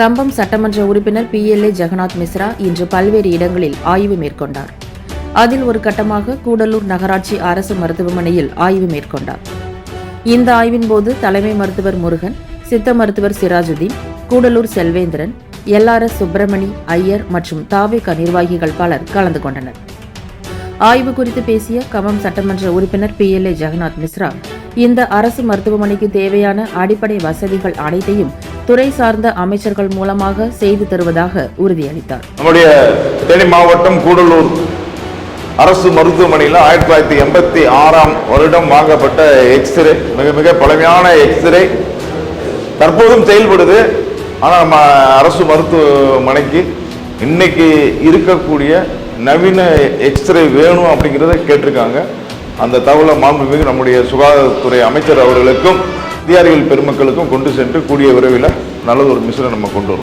கம்பம் சட்டமன்ற உறுப்பினர் PLA ஜெகநாத் மிஸ்ரா இன்று பல்வேறு இடங்களில் ஆய்வு மேற்கொண்டார். அதில் ஒரு கட்டமாக கூடலூர் நகராட்சி அரசு மருத்துவமனையில் ஆய்வு மேற்கொண்டார். இந்த ஆய்வின் போது தலைமை மருத்துவர் முருகன், சித்த மருத்துவர் சிராஜுதீன், கூடலூர் செல்வேந்திரன், LRS சுப்பிரமணி ஐயர் மற்றும் தாவேக நிர்வாகிகள் பலர் கலந்து கொண்டனர். ஆய்வு குறித்து பேசிய கம்பம் சட்டமன்ற உறுப்பினர் PLA ஜெகநாத் மிஸ்ரா, இந்த அரசு மருத்துவமனைக்கு தேவையான அடிப்படை வசதிகள் அனைத்தையும் துறை சார்ந்த அமைச்சர்கள் மூலமாக செய்து தருவதாக உறுதியளித்தார். நம்முடைய தேனி மாவட்டம் கூடலூர் அரசு மருத்துவமனையில் 1986ஆம் வருடம் வாங்கப்பட்ட எக்ஸ்ரே, மிக பழமையான எக்ஸ்ரே தற்போதும் செயல்படுது. ஆனால் நம்ம அரசு மருத்துவமனைக்கு இன்னைக்கு இருக்கக்கூடிய நவீன எக்ஸ்ரே வேணும் அப்படிங்கிறத கேட்டிருக்காங்க. அந்த தகவலை மாண்புமிகு நம்முடைய சுகாதாரத்துறை அமைச்சர் அவர்களுக்கும் அதிகாரிகள் பெருமக்களுக்கும் கொண்டு சென்று கூடிய விரைவில் நல்லது ஒரு மிஷனை நம்ம கொண்டு வரும்.